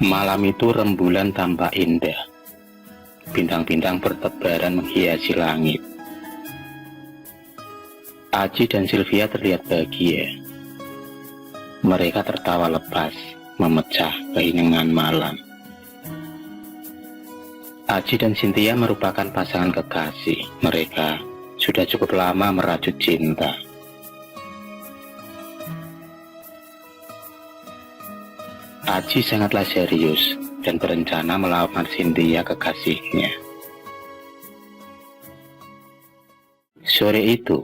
Malam itu rembulan tampak indah. Bintang-bintang bertebaran menghiasi langit. Aji dan Sylvia terlihat bahagia. Mereka tertawa lepas, memecah keheningan malam. Aji dan Cynthia merupakan pasangan kekasih. Mereka sudah cukup lama merajut cinta. Aji sangatlah serius dan berencana melamar Cynthia, kekasihnya. Sore itu,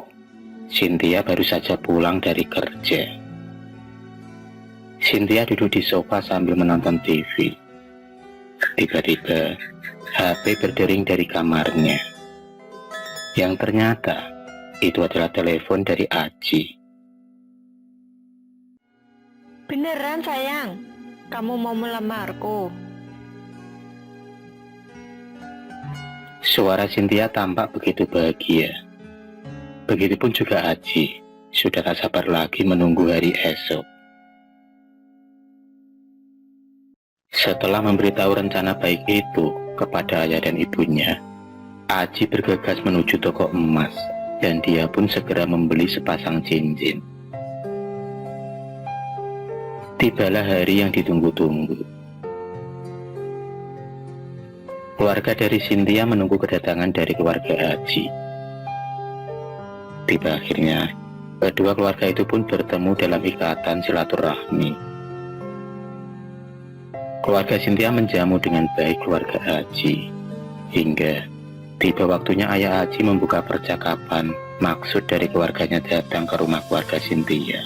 Cynthia baru saja pulang dari kerja. Cynthia duduk di sofa sambil menonton TV. Tiba-tiba, HP berdering dari kamarnya. Yang ternyata, itu adalah telepon dari Aji. Beneran sayang? Kamu mau melamarku? Suara Cynthia tampak begitu bahagia. Begitupun juga Aji, sudah tak sabar lagi menunggu hari esok. Setelah memberitahu rencana baik itu kepada ayah dan ibunya, Aji bergegas menuju toko emas dan dia pun segera membeli sepasang cincin. Tibalah hari yang ditunggu-tunggu. Keluarga dari Cynthia menunggu kedatangan dari keluarga Aji. Tiba akhirnya, kedua keluarga itu pun bertemu dalam ikatan silaturahmi. Keluarga Cynthia menjamu dengan baik keluarga Aji, hingga tiba waktunya ayah Aji membuka percakapan maksud dari keluarganya datang ke rumah keluarga Cynthia.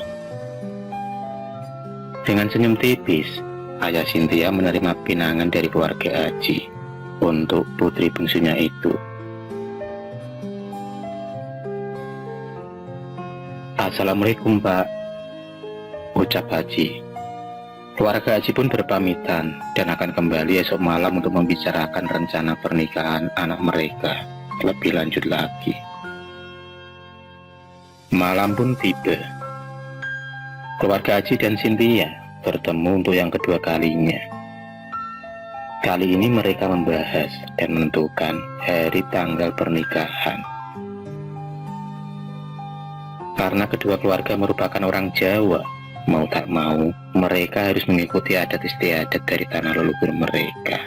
Dengan senyum tipis, ayah Cynthia menerima pinangan dari keluarga Aji untuk putri bungsunya itu. Assalamualaikum, Pak, ucap Aji. Keluarga Aji pun berpamitan dan akan kembali esok malam untuk membicarakan rencana pernikahan anak mereka lebih lanjut lagi. Malam pun tiba. Keluarga Aji dan Cynthia bertemu untuk yang kedua kalinya. Kali ini mereka membahas dan menentukan hari tanggal pernikahan. Karena kedua keluarga merupakan orang Jawa, mau tak mau mereka harus mengikuti adat istiadat dari tanah leluhur mereka.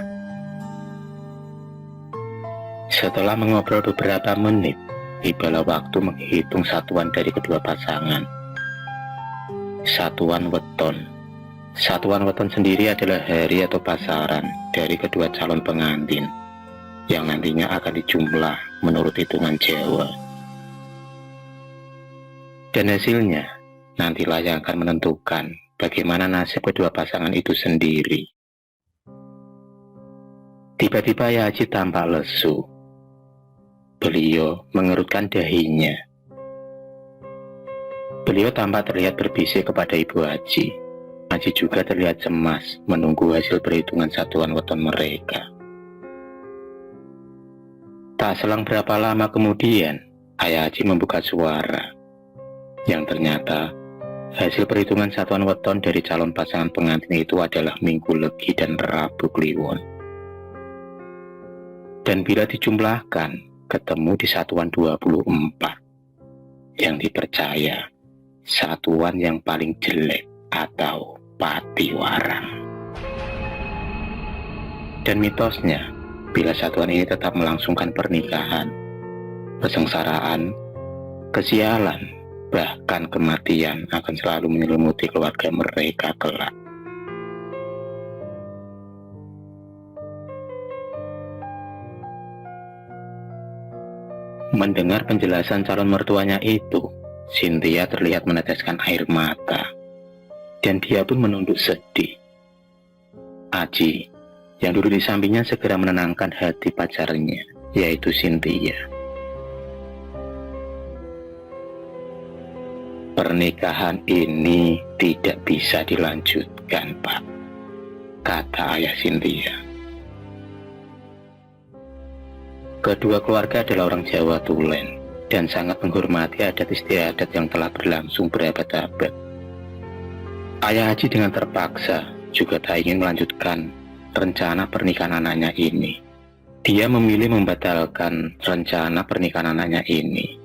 Setelah mengobrol beberapa menit, tibalah waktu menghitung satuan dari kedua pasangan. Satuan weton. Satuan weton sendiri adalah hari atau pasaran dari kedua calon pengantin yang nantinya akan dijumlah menurut hitungan Jawa. Dan hasilnya nantilah yang akan menentukan bagaimana nasib kedua pasangan itu sendiri. Tiba-tiba Ayah Aji tampak lesu. Beliau mengerutkan dahinya. Beliau tampak terlihat berbisik kepada Ibu Aji. Aji juga terlihat cemas menunggu hasil perhitungan satuan weton mereka. Tak selang berapa lama kemudian, Ayah Aji membuka suara. Yang ternyata, hasil perhitungan satuan weton dari calon pasangan pengantin itu adalah Minggu Legi dan Rabu Kliwon. Dan bila dijumlahkan, ketemu di satuan 24. Yang dipercaya satuan yang paling jelek atau patiwarang. Dan mitosnya, bila satuan ini tetap melangsungkan pernikahan, kesengsaraan, kesialan, bahkan kematian akan selalu menyelimuti keluarga mereka kelak. Mendengar penjelasan calon mertuanya itu, Cynthia terlihat meneteskan air mata, dan dia pun menunduk sedih. Aji, yang duduk di sampingnya, segera menenangkan hati pacarnya, yaitu Cynthia. Pernikahan ini tidak bisa dilanjutkan, Pak, kata ayah Cynthia. Kedua keluarga adalah orang Jawa Tulen dan sangat menghormati adat istiadat yang telah berlangsung berabad-abad. Ayah Haji dengan terpaksa juga tak ingin melanjutkan rencana pernikahan anaknya ini. Dia memilih membatalkan rencana pernikahan anaknya ini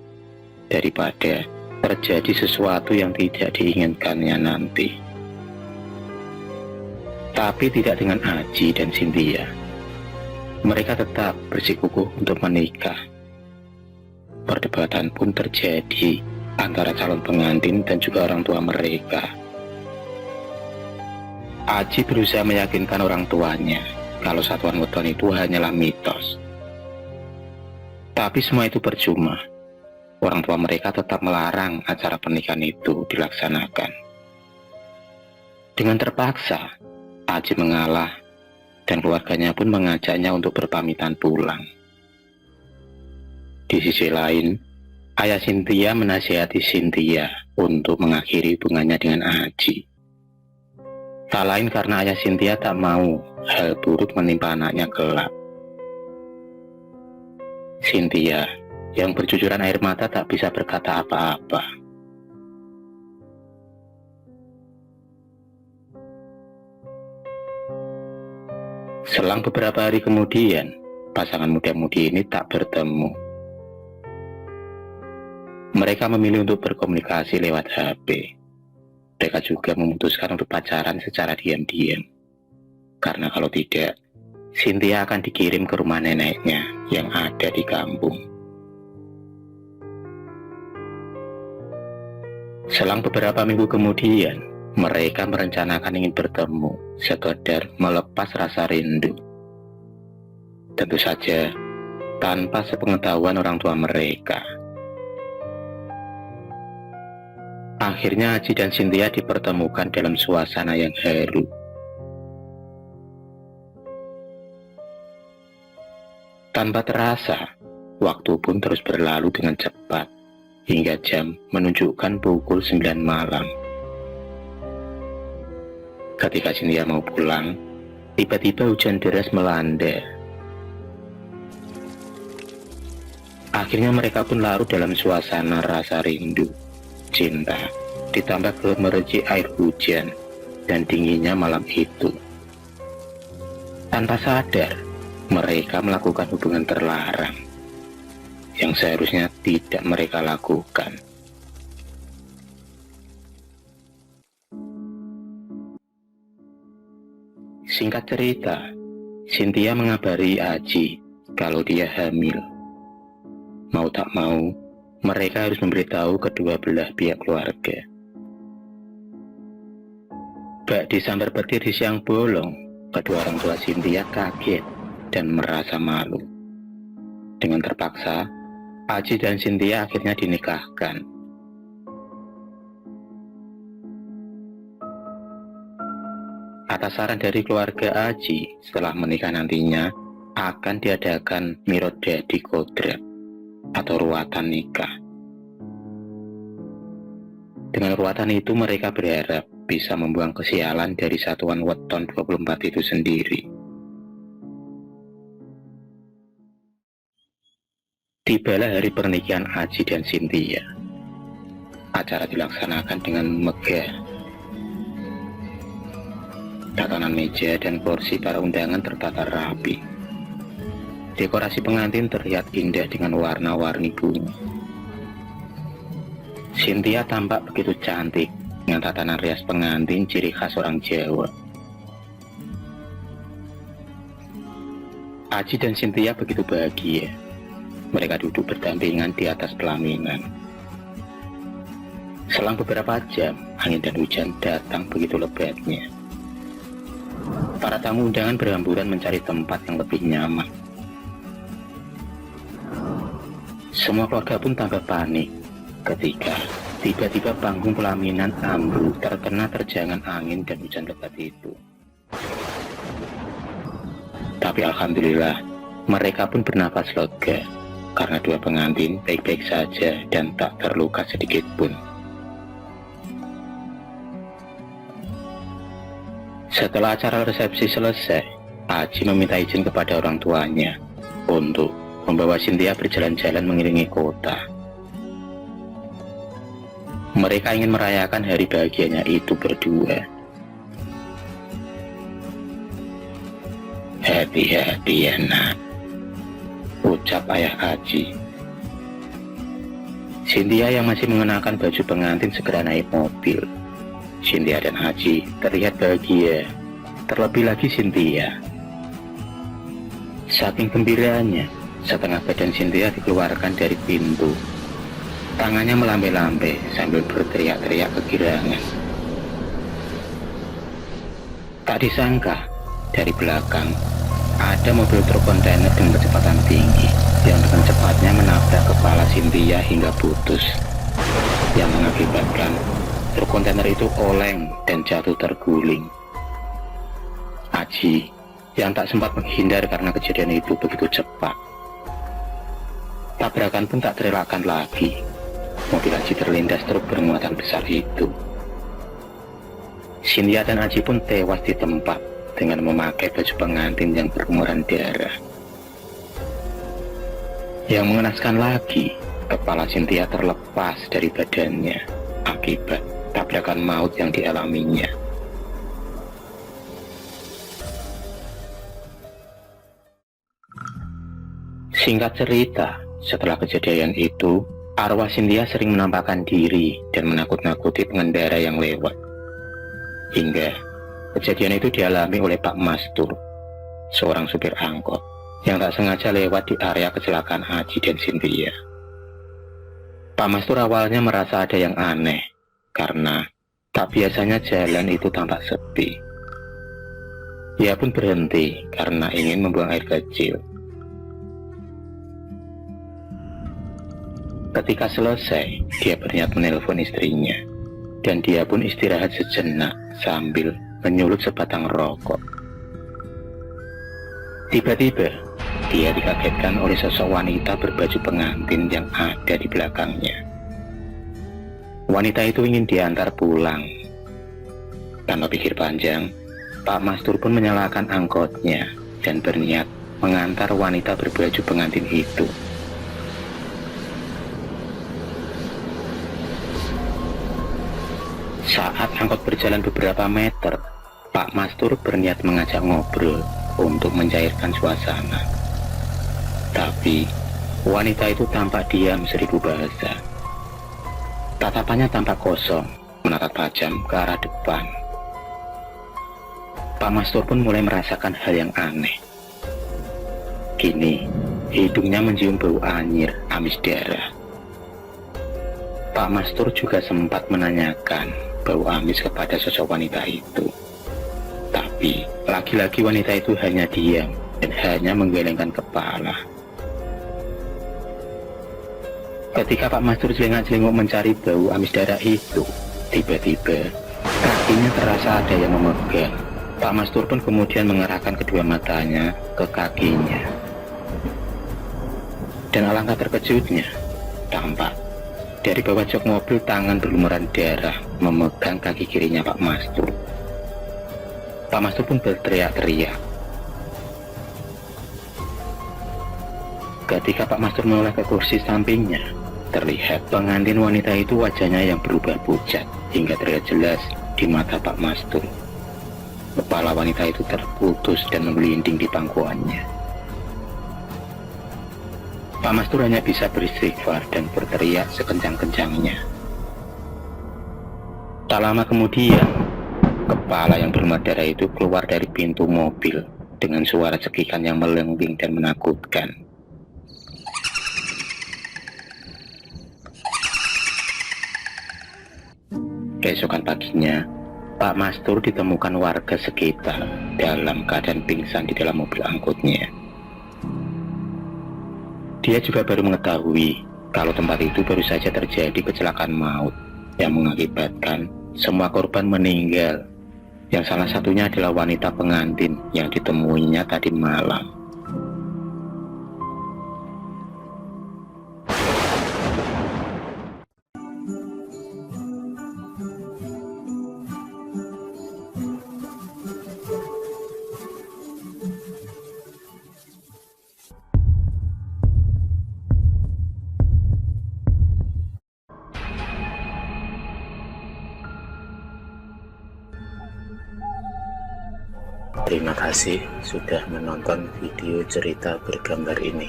daripada terjadi sesuatu yang tidak diinginkannya nanti. Tapi tidak dengan Haji dan Cynthia. Mereka tetap bersikukuh untuk menikah. Perdebatan pun terjadi antara calon pengantin dan juga orang tua mereka. Aji berusaha meyakinkan orang tuanya kalau satuan weton itu hanyalah mitos. Tapi semua itu percuma. Orang tua mereka tetap melarang acara pernikahan itu dilaksanakan. Dengan terpaksa, Aji mengalah dan keluarganya pun mengajaknya untuk berpamitan pulang. Di sisi lain, ayah Cynthia menasihati Cynthia untuk mengakhiri hubungannya dengan Aji. Tak lain karena ayah Cynthia tak mau hal buruk menimpa anaknya kelak. Cynthia, yang bercucuran air mata, tak bisa berkata apa-apa. Selang beberapa hari kemudian, pasangan muda-mudi ini tak bertemu. Mereka memilih untuk berkomunikasi lewat HP. Mereka juga memutuskan untuk pacaran secara diam-diam. Karena kalau tidak, Cynthia akan dikirim ke rumah neneknya yang ada di kampung. Selang beberapa minggu kemudian, mereka merencanakan ingin bertemu, sekedar melepas rasa rindu. Tentu saja, tanpa sepengetahuan orang tua mereka. Akhirnya Aji dan Cynthia dipertemukan dalam suasana yang haru. Tanpa terasa, waktu pun terus berlalu dengan cepat, hingga jam menunjukkan pukul 9 malam. Ketika Cynthia mau pulang, tiba-tiba hujan deras melanda. Akhirnya mereka pun larut dalam suasana rasa rindu, cinta, ditambah gemericik air hujan dan dinginnya malam itu. Tanpa sadar, mereka melakukan hubungan terlarang yang seharusnya tidak mereka lakukan. Singkat cerita, Cynthia mengabari Aji kalau dia hamil. Mau tak mau, mereka harus memberitahu kedua belah pihak keluarga. Bak disambar petir di siang bolong, kedua orang tua Cynthia kaget dan merasa malu. Dengan terpaksa, Aji dan Cynthia akhirnya dinikahkan. Atas saran dari keluarga Aji, setelah menikah nantinya akan diadakan mirodadi kodrat atau ruatan nikah. Dengan ruatan itu mereka berharap bisa membuang kesialan dari satuan weton 24 itu sendiri. Tibalah hari pernikahan Aji dan Cynthia. Acara dilaksanakan dengan megah. Tatanan meja dan kursi para undangan tertata rapi. Dekorasi pengantin terlihat indah dengan warna-warni bunga. Cynthia tampak begitu cantik dengan tatanan rias pengantin ciri khas orang Jawa. Aji dan Cynthia begitu bahagia. Mereka duduk berdampingan di atas pelaminan. Selang beberapa jam, angin dan hujan datang begitu lebatnya. Para tamu undangan berhamburan mencari tempat yang lebih nyaman. Semua keluarga pun tambah panik ketika tiba-tiba panggung pelaminan ambruk terkena terjangan angin dan hujan lebat itu. Tapi alhamdulillah, mereka pun bernafas lega karena dua pengantin baik-baik saja dan tak terluka sedikit pun. Setelah acara resepsi selesai, Aji meminta izin kepada orang tuanya untuk membawa Cynthia berjalan-jalan mengiringi kota. Mereka ingin merayakan hari bahagianya itu berdua. Hati-hati ya nak, ucap ayah Aji. Cynthia yang masih mengenakan baju pengantin segera naik mobil. Cynthia dan Aji terlihat bahagia, terlebih lagi Cynthia. Saking gembiraannya, setengah badan Cynthia dikeluarkan dari pintu. Tangannya melambai-lambai sambil berteriak-teriak kegirangan. Tak disangka, dari belakang ada mobil truk kontainer dengan kecepatan tinggi yang dengan cepatnya menabrak kepala Cynthia hingga putus, yang mengakibatkan truk kontainer itu oleng dan jatuh terguling. Aji yang tak sempat menghindar karena kejadian itu begitu cepat. Tabrakan pun tak terelakkan lagi. Mobil Aji terlindas truk bermuatan besar itu. Cynthia dan Aji pun tewas di tempat dengan memakai baju pengantin yang berlumuran darah. Yang mengenaskan lagi, kepala Cynthia terlepas dari badannya akibat tabrakan maut yang dialaminya. Singkat cerita, setelah kejadian itu, arwah Cynthia sering menampakkan diri dan menakut-nakuti pengendara yang lewat. Hingga kejadian itu dialami oleh Pak Mastur, seorang supir angkot yang tak sengaja lewat di area kecelakaan Aji dan Cynthia. Pak Mastur awalnya merasa ada yang aneh karena tak biasanya jalan itu tampak sepi. Ia pun berhenti karena ingin membuang air kecil. Ketika selesai, dia berniat menelpon istrinya, dan dia pun istirahat sejenak sambil menyulut sebatang rokok. Tiba-tiba, dia dikagetkan oleh sosok wanita berbaju pengantin yang ada di belakangnya. Wanita itu ingin diantar pulang. Tanpa pikir panjang, Pak Mastur pun menyalakan angkotnya dan berniat mengantar wanita berbaju pengantin itu. Saat angkot berjalan beberapa meter, Pak Mastur berniat mengajak ngobrol untuk mencairkan suasana. Tapi, wanita itu tampak diam seribu bahasa. Tatapannya tampak kosong, menatap tajam ke arah depan. Pak Mastur pun mulai merasakan hal yang aneh. Kini, hidungnya mencium bau anyir, amis darah. Pak Mastur juga sempat menanyakan bau amis kepada sosok wanita itu. Tapi, lagi-lagi wanita itu hanya diam dan hanya menggelengkan kepala. Ketika Pak Mastur celingak-celinguk mencari bau amis darah itu, tiba-tiba kakinya terasa ada yang memegang. Pak Mastur pun kemudian mengerahkan kedua matanya ke kakinya. Dan alangkah terkejutnya, tampak dari bawah jok mobil tangan berlumuran darah memegang kaki kirinya Pak Mastur. Pak Mastur pun berteriak-teriak. Ketika Pak Mastur menoleh ke kursi sampingnya, terlihat pengantin wanita itu wajahnya yang berubah pucat hingga terlihat jelas di mata Pak Mastur. Kepala wanita itu terputus dan menggelinding di pangkuannya. Pak Mastur hanya bisa beristighfar dan berteriak sekencang-kencangnya. Tak lama kemudian, kepala yang berlumur darah itu keluar dari pintu mobil dengan suara cekikan yang melengking dan menakutkan. Keesokan paginya, Pak Mastur ditemukan warga sekitar dalam keadaan pingsan di dalam mobil angkutnya. Dia juga baru mengetahui kalau tempat itu baru saja terjadi kecelakaan maut yang mengakibatkan semua korban meninggal, yang salah satunya adalah wanita pengantin yang ditemuinya tadi malam. Terima kasih sudah menonton video cerita bergambar ini.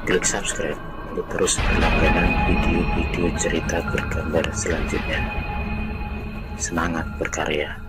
Klik subscribe untuk terus berlangganan video-video cerita bergambar selanjutnya. Semangat berkarya.